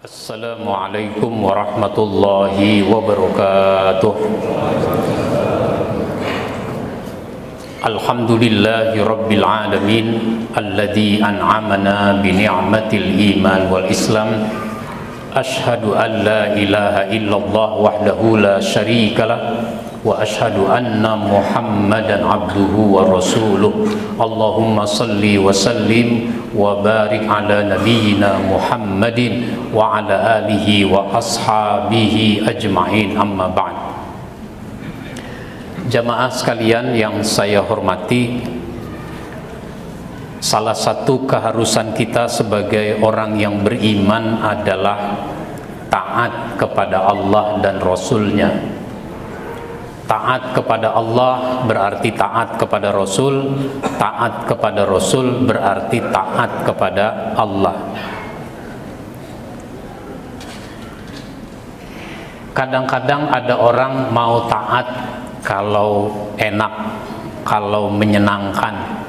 Assalamualaikum warahmatullahi wabarakatuh. Alhamdulillahi rabbil alamin alladzi an'amana bi ni'matil iman wal islam. Ashhadu an la ilaha illallah wahdahu la syarikalah wa ashhadu anna Muhammadan abduhu wa rasuluh. Allahumma salli wa sallim wa barik ala nabiyyina Muhammadin wa ala alihi wa ashabihi ajma'in, amma ba'd. Jamaah sekalian yang saya hormati, salah satu keharusan kita sebagai orang yang beriman adalah taat kepada Allah dan Rasul-Nya. Taat kepada Allah berarti taat kepada Rasul, taat kepada Rasul berarti taat kepada Allah. Kadang-kadang ada orang mau taat kalau enak, kalau menyenangkan.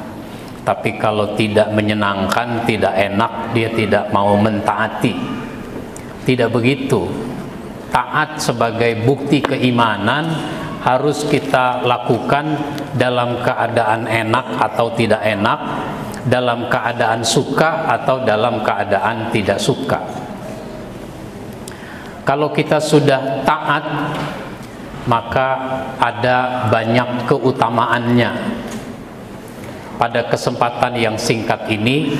Tapi kalau tidak menyenangkan, tidak enak, dia tidak mau mentaati. Tidak begitu. Taat sebagai bukti keimanan harus kita lakukan dalam keadaan enak atau tidak enak, dalam keadaan suka atau dalam keadaan tidak suka. Kalau kita sudah taat, maka ada banyak keutamaannya. Pada kesempatan yang singkat ini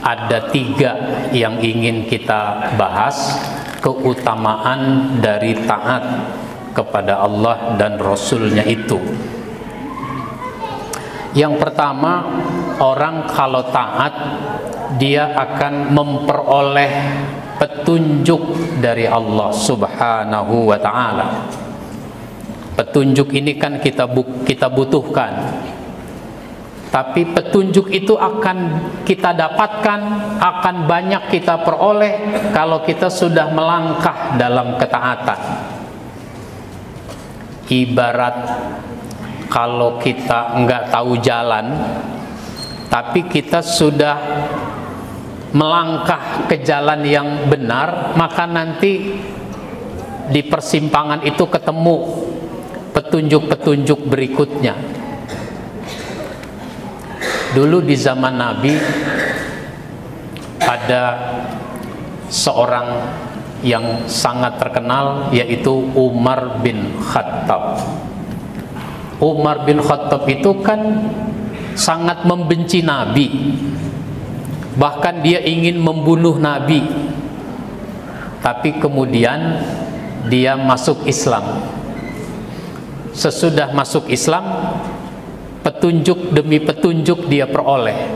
ada 3 yang ingin kita bahas, keutamaan dari taat kepada Allah dan Rasul-Nya itu. Yang pertama, orang kalau taat dia akan memperoleh petunjuk dari Allah Subhanahu wa ta'ala. Petunjuk ini kan kita butuhkan. Tapi petunjuk itu akan kita dapatkan, akan banyak kita peroleh kalau kita sudah melangkah dalam ketaatan. Ibarat kalau kita nggak tahu jalan, tapi kita sudah melangkah ke jalan yang benar, maka nanti di persimpangan itu ketemu petunjuk-petunjuk berikutnya. Dulu di zaman Nabi ada seorang yang sangat terkenal, yaitu Umar bin Khattab. Umar bin Khattab itu kan sangat membenci Nabi, bahkan dia ingin membunuh Nabi. Tapi kemudian dia masuk Islam. Sesudah masuk Islam, petunjuk demi petunjuk dia peroleh,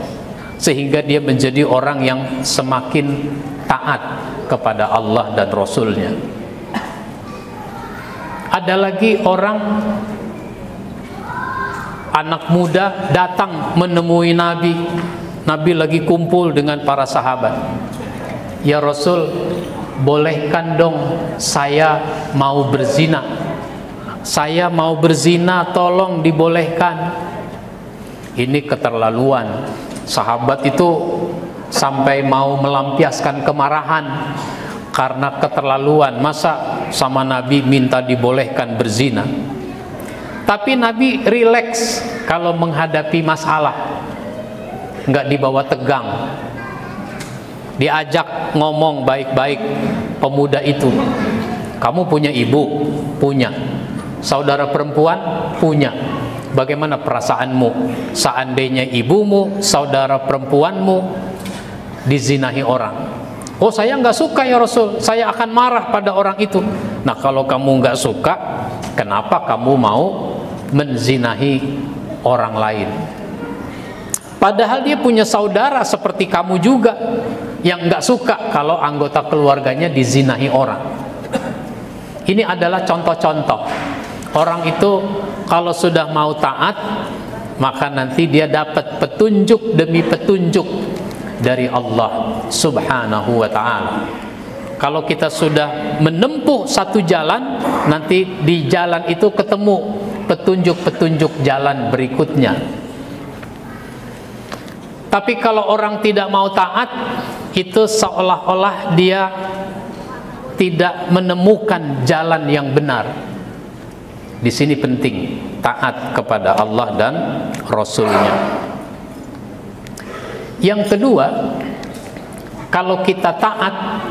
sehingga dia menjadi orang yang semakin taat kepada Allah dan Rasul-Nya. Ada lagi orang, anak muda datang menemui Nabi. Nabi lagi kumpul dengan para sahabat. Ya Rasul, bolehkan dong saya mau berzina. Saya mau berzina, tolong dibolehkan. Ini keterlaluan. Sahabat itu sampai mau melampiaskan kemarahan karena keterlaluan. Masa sama Nabi minta dibolehkan berzina? Tapi Nabi rileks kalau menghadapi masalah, nggak dibawa tegang. Diajak ngomong baik-baik pemuda itu. Kamu punya ibu? Punya. Saudara perempuan? Punya. Bagaimana perasaanmu seandainya ibumu, saudara perempuanmu dizinahi orang? Oh, saya nggak suka ya Rasul, saya akan marah pada orang itu. Nah, kalau kamu nggak suka, kenapa kamu mau menzinahi orang lain? Padahal dia punya saudara seperti kamu juga yang nggak suka kalau anggota keluarganya dizinahi orang. Ini adalah contoh-contoh. Orang itu kalau sudah mau taat, maka nanti dia dapat petunjuk demi petunjuk dari Allah Subhanahu wa ta'ala. Kalau kita sudah menempuh satu jalan, nanti di jalan itu ketemu petunjuk-petunjuk jalan berikutnya. Tapi kalau orang tidak mau taat, itu seolah-olah dia tidak menemukan jalan yang benar. Di sini penting taat kepada Allah dan Rasulnya. Yang kedua, kalau kita taat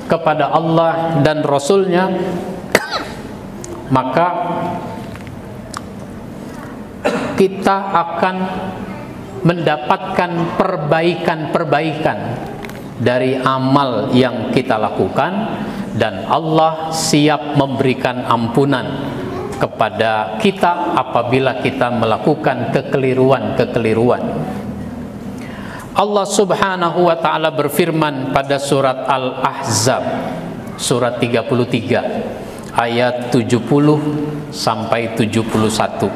kepada Allah dan Rasulnya, maka kita akan mendapatkan perbaikan-perbaikan dari amal yang kita lakukan, dan Allah siap memberikan ampunan kepada kita apabila kita melakukan kekeliruan-kekeliruan. Allah Subhanahu wa taala berfirman pada surat Al-Ahzab surat 33 ayat 70 sampai 71.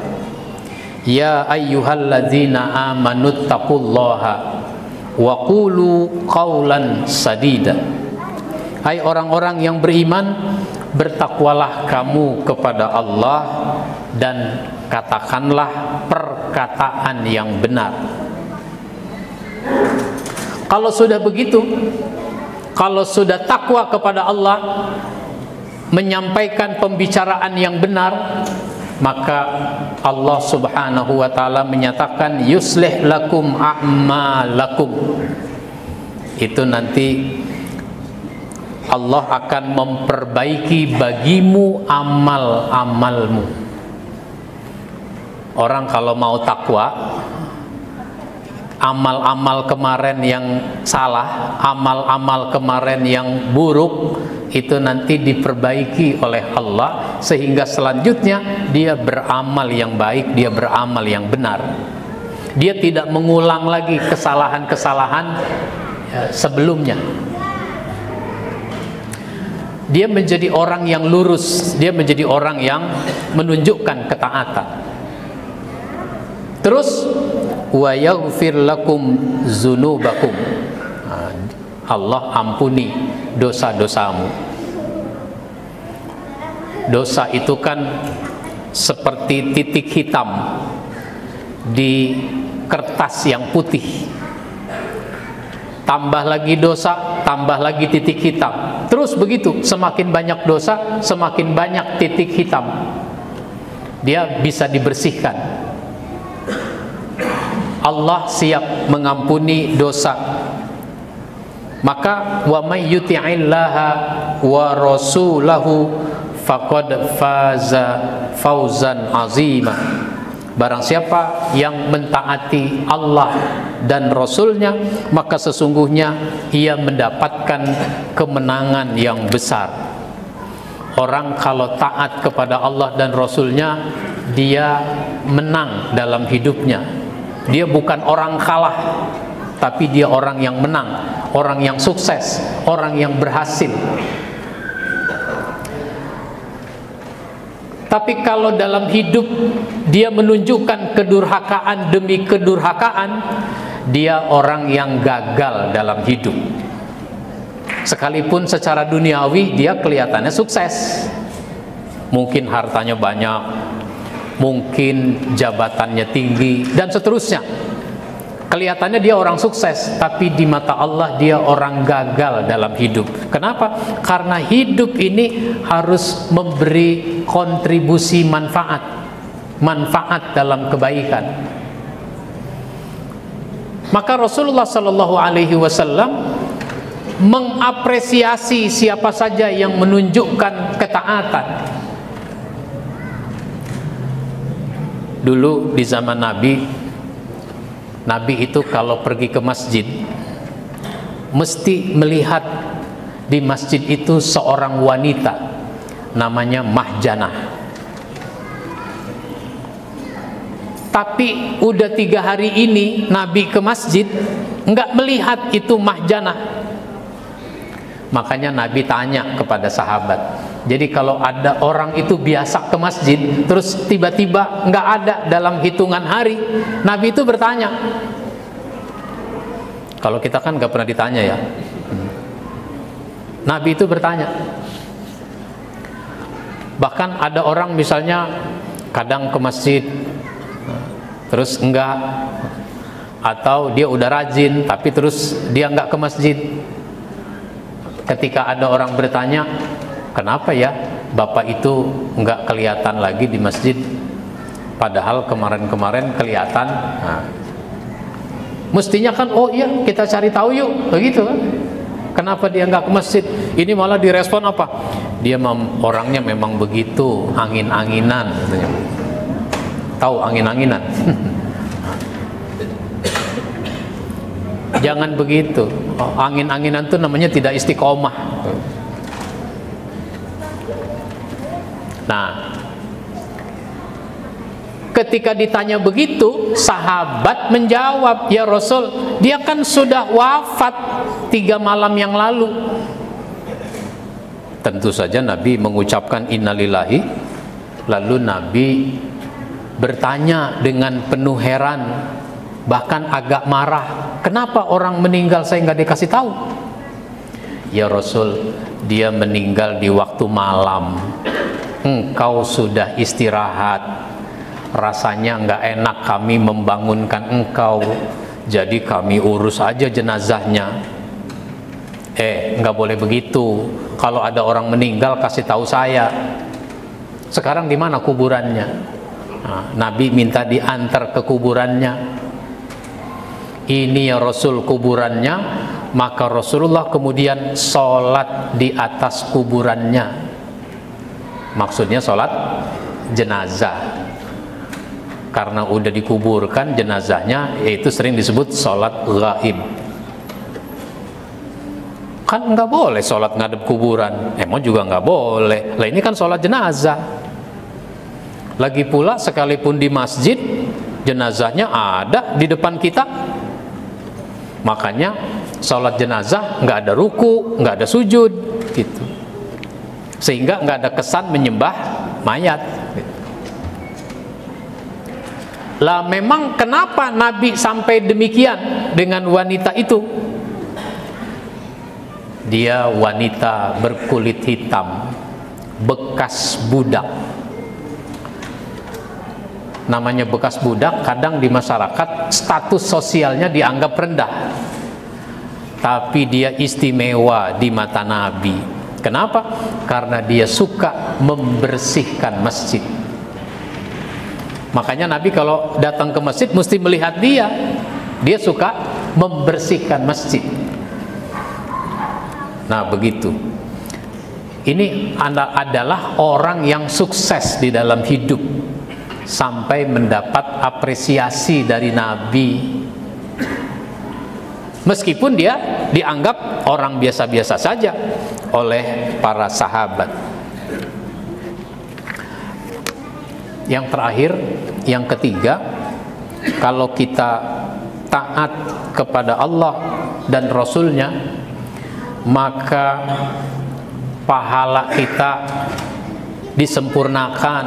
Ya ayyuhalladzina amanuttaqullaha wa qulu qawlan sadida. Hai orang-orang yang beriman, bertakwalah kamu kepada Allah dan katakanlah perkataan yang benar. Kalau sudah begitu, kalau sudah takwa kepada Allah, menyampaikan pembicaraan yang benar, maka Allah Subhanahu wa taala menyatakan yuslih lakum a'malakum. Itu nanti Allah akan memperbaiki bagimu amal-amalmu. Orang kalau mau takwa, amal-amal kemarin yang salah, amal-amal kemarin yang buruk, itu nanti diperbaiki oleh Allah, sehingga selanjutnya dia beramal yang baik, dia beramal yang benar. Dia tidak mengulang lagi kesalahan-kesalahan sebelumnya. Dia menjadi orang yang lurus, dia menjadi orang yang menunjukkan ketaatan. Terus wa yaghfir lakum dzunubakum. Allah ampuni dosa-dosamu. Dosa itu kan seperti titik hitam di kertas yang putih. Tambah lagi dosa, tambah lagi titik hitam. Terus begitu, semakin banyak dosa, semakin banyak titik hitam. Dia bisa dibersihkan. Allah siap mengampuni dosa. Maka wa may yuti'illaha wa rasulahu faqad faza fauzan azima. Barang siapa yang mentaati Allah dan Rasulnya, maka sesungguhnya ia mendapatkan kemenangan yang besar. Orang kalau taat kepada Allah dan Rasulnya, dia menang dalam hidupnya. Dia bukan orang kalah, tapi dia orang yang menang, orang yang sukses, orang yang berhasil. Tapi kalau dalam hidup dia menunjukkan kedurhakaan demi kedurhakaan, dia orang yang gagal dalam hidup. Sekalipun secara duniawi dia kelihatannya sukses, mungkin hartanya banyak, mungkin jabatannya tinggi, dan seterusnya. Kelihatannya dia orang sukses, tapi di mata Allah dia orang gagal dalam hidup. Kenapa? Karena hidup ini harus memberi kontribusi manfaat dalam kebaikan. Maka Rasulullah Shallallahu Alaihi Wasallam mengapresiasi siapa saja yang menunjukkan ketaatan. Dulu di zaman Nabi itu kalau pergi ke masjid mesti melihat di masjid itu seorang wanita namanya Mahjanah. Tapi udah 3 hari ini Nabi ke masjid nggak melihat itu Mahjanah. Makanya Nabi tanya kepada sahabat, jadi kalau ada orang itu biasa ke masjid terus tiba-tiba nggak ada dalam hitungan hari, Nabi itu bertanya. Kalau kita kan nggak pernah ditanya ya. Nabi itu bertanya. Bahkan ada orang misalnya kadang ke masjid terus enggak, atau dia udah rajin tapi terus dia enggak ke masjid. Ketika ada orang bertanya, kenapa ya bapak itu nggak kelihatan lagi di masjid, padahal kemarin-kemarin kelihatan. Nah, mestinya kan, oh iya kita cari tahu yuk, begitu kan? Kenapa dia nggak ke masjid? Ini malah direspon apa? Dia orangnya memang begitu, angin-anginan katanya. Tahu angin-anginan? Jangan begitu. Angin-anginan itu namanya tidak istiqomah. Nah, ketika ditanya begitu, sahabat menjawab, ya Rasul, dia kan sudah wafat 3 malam yang lalu. Tentu saja Nabi mengucapkan innalillahi. Lalu Nabi bertanya dengan penuh heran, bahkan agak marah, kenapa orang meninggal saya nggak dikasih tahu? Ya Rasul, dia meninggal di waktu malam, engkau sudah istirahat, rasanya nggak enak kami membangunkan engkau, jadi kami urus aja jenazahnya. Nggak boleh begitu. Kalau ada orang meninggal kasih tahu saya. Sekarang di mana kuburannya? Nah, Nabi minta diantar ke kuburannya. Ini ya Rasul kuburannya. Maka Rasulullah kemudian sholat di atas kuburannya. Maksudnya sholat jenazah. Karena udah dikuburkan jenazahnya, yaitu sering disebut sholat ghaib. Kan nggak boleh sholat ngadep kuburan, emang juga nggak boleh. Lah ini kan sholat jenazah. Lagi pula sekalipun di masjid, jenazahnya ada di depan kita. Makanya sholat jenazah nggak ada ruku, nggak ada sujud, gitu. Sehingga nggak ada kesan menyembah mayat. Lah memang kenapa Nabi sampai demikian dengan wanita itu? Dia wanita berkulit hitam, bekas budak. Namanya bekas budak, kadang di masyarakat status sosialnya dianggap rendah, tapi dia istimewa di mata Nabi. Kenapa? Karena dia suka membersihkan masjid. Makanya Nabi kalau datang ke masjid mesti melihat dia. Dia suka membersihkan masjid. Nah begitu. Ini adalah orang yang sukses di dalam hidup, sampai mendapat apresiasi dari Nabi. Meskipun dia dianggap orang biasa-biasa saja oleh para sahabat. Yang terakhir, yang ketiga, kalau kita taat kepada Allah dan Rasulnya, maka pahala kita disempurnakan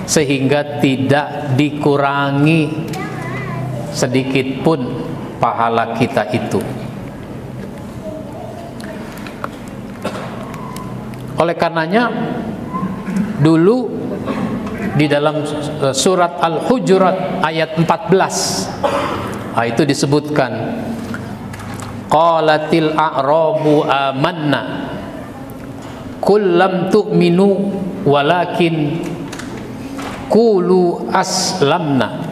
sehingga tidak dikurangi sedikit pun pahala kita itu. Oleh karenanya dulu di dalam surat Al-Hujurat ayat 14 itu disebutkan, qalatil a'rabu amanna qul lam tu'minu walakin qulu aslamna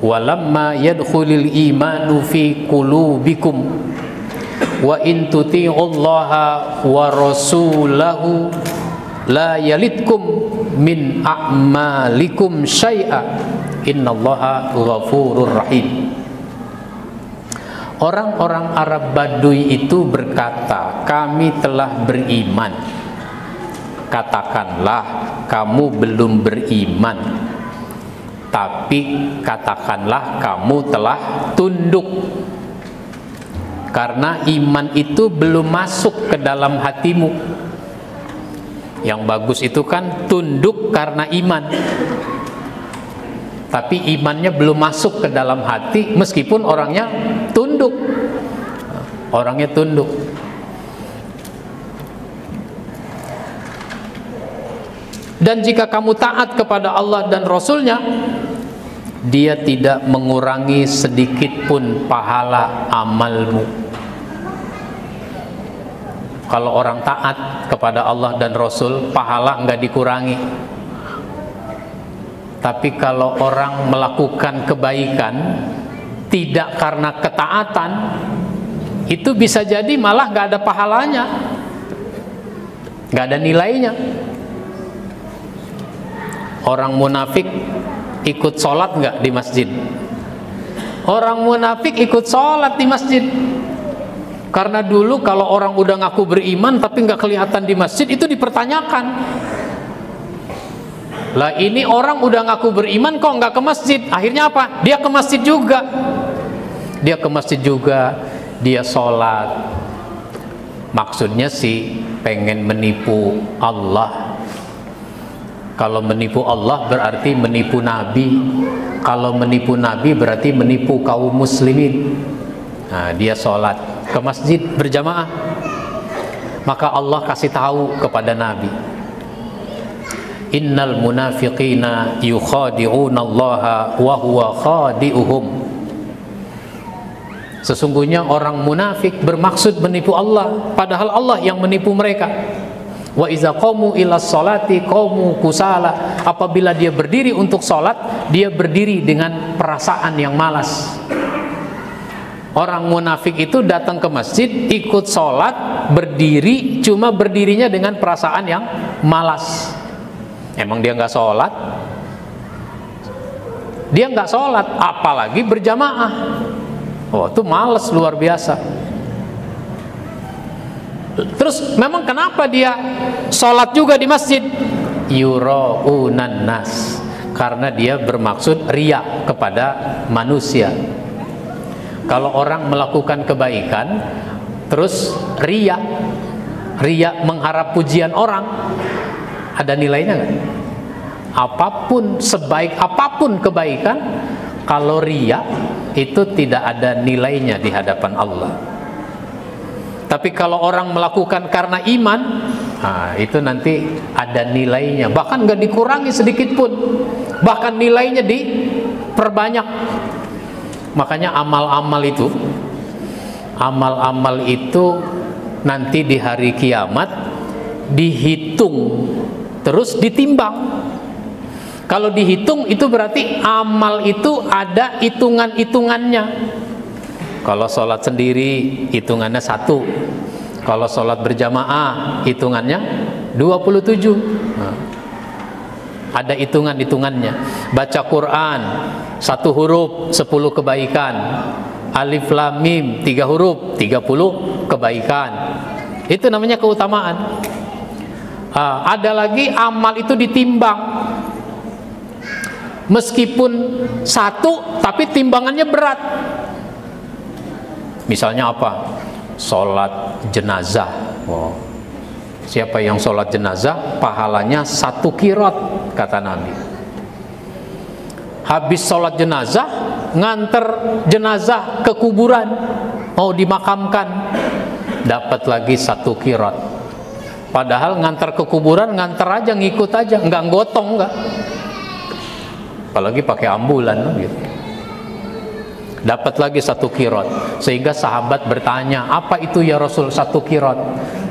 walamma yadkhulul imanu fi qulubikum wa in tuti'ullaha wa rasulahu la yalitkum min a'malikum syai'a innallaha ghafurur rahim. Orang-orang Arab Baduy itu berkata, kami telah beriman. Katakanlah kamu belum beriman, tapi katakanlah kamu telah tunduk, karena iman itu belum masuk ke dalam hatimu. Yang bagus itu kan tunduk karena iman, tapi imannya belum masuk ke dalam hati, meskipun orangnya tunduk. Orangnya tunduk. Dan jika kamu taat kepada Allah dan Rasulnya, dia tidak mengurangi sedikit pun pahala amalmu. Kalau orang taat kepada Allah dan Rasul, pahala nggak dikurangi. Tapi kalau orang melakukan kebaikan tidak karena ketaatan, itu bisa jadi malah nggak ada pahalanya, nggak ada nilainya. Orang munafik ikut sholat nggak di masjid? Orang munafik ikut sholat di masjid. Karena dulu kalau orang udah ngaku beriman tapi nggak kelihatan di masjid, itu dipertanyakan. Lah ini orang udah ngaku beriman kok nggak ke masjid? Akhirnya apa? Dia ke masjid juga. Dia ke masjid juga, dia sholat. Maksudnya sih pengen menipu Allah. Kalau menipu Allah berarti menipu Nabi. Kalau menipu Nabi berarti menipu kaum muslimin. Nah, dia sholat ke masjid berjamaah. Maka Allah kasih tahu kepada Nabi, innal munafiqina yukhadi'una Allaha wa huwa khadi'uhum. Sesungguhnya orang munafik bermaksud menipu Allah, padahal Allah yang menipu mereka. Wa iza qamu ila sholati qamu kusala. Apabila dia berdiri untuk sholat, dia berdiri dengan perasaan yang malas. Orang munafik itu datang ke masjid, ikut sholat, berdiri, cuma berdirinya dengan perasaan yang malas. Emang dia nggak sholat? Dia nggak sholat, apalagi berjamaah. Oh, itu males luar biasa. Terus memang kenapa dia sholat juga di masjid? Yura'unan nas, karena dia bermaksud riya kepada manusia. Kalau orang melakukan kebaikan terus riya mengharap pujian orang, ada nilainya nggak? Apapun, sebaik apapun kebaikan, kalau riya itu tidak ada nilainya di hadapan Allah. Tapi kalau orang melakukan karena iman, nah, itu nanti ada nilainya, bahkan nggak dikurangi sedikit pun, bahkan nilainya diperbanyak. Makanya amal-amal itu nanti di hari kiamat dihitung terus ditimbang. Kalau dihitung itu berarti amal itu ada hitungan-hitungannya. Kalau sholat sendiri hitungannya 1, kalau sholat berjamaah hitungannya 27. Nah, ada hitungan-hitungannya. Baca Quran 1 huruf 10 kebaikan. Alif lam mim 3 huruf 30 kebaikan. Itu namanya keutamaan. Ada lagi amal itu ditimbang. Meskipun 1 tapi timbangannya berat. Misalnya apa? Sholat jenazah. Wow. Siapa yang sholat jenazah, pahalanya 1 qirot, kata Nabi. Habis sholat jenazah, nganter jenazah ke kuburan, mau dimakamkan, dapat lagi 1 qirot. Padahal nganter ke kuburan, nganter aja, ngikut aja, nggak gotong, nggak. Apalagi pakai ambulan, gitu. Dapat lagi 1 qirot. Sehingga sahabat bertanya, apa itu ya Rasul 1 qirot?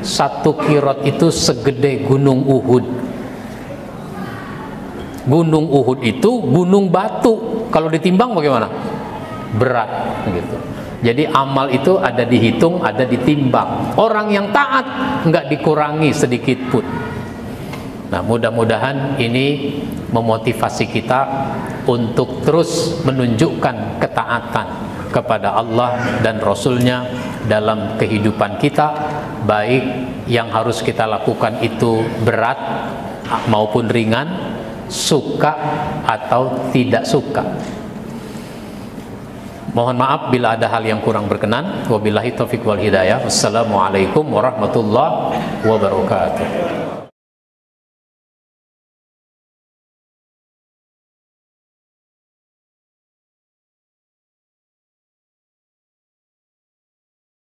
1 qirot itu segede gunung Uhud. Gunung Uhud itu gunung batu. Kalau ditimbang bagaimana? Berat, gitu. Jadi amal itu ada dihitung, ada ditimbang. Orang yang taat nggak dikurangi sedikit pun. Nah, mudah-mudahan ini memotivasi kita untuk terus menunjukkan ketaatan kepada Allah dan Rasulnya dalam kehidupan kita, baik yang harus kita lakukan itu berat maupun ringan, suka atau tidak suka. Mohon maaf bila ada hal yang kurang berkenan. Wabillahi taufiq wal hidayah. Wassalamualaikum warahmatullahi wabarakatuh.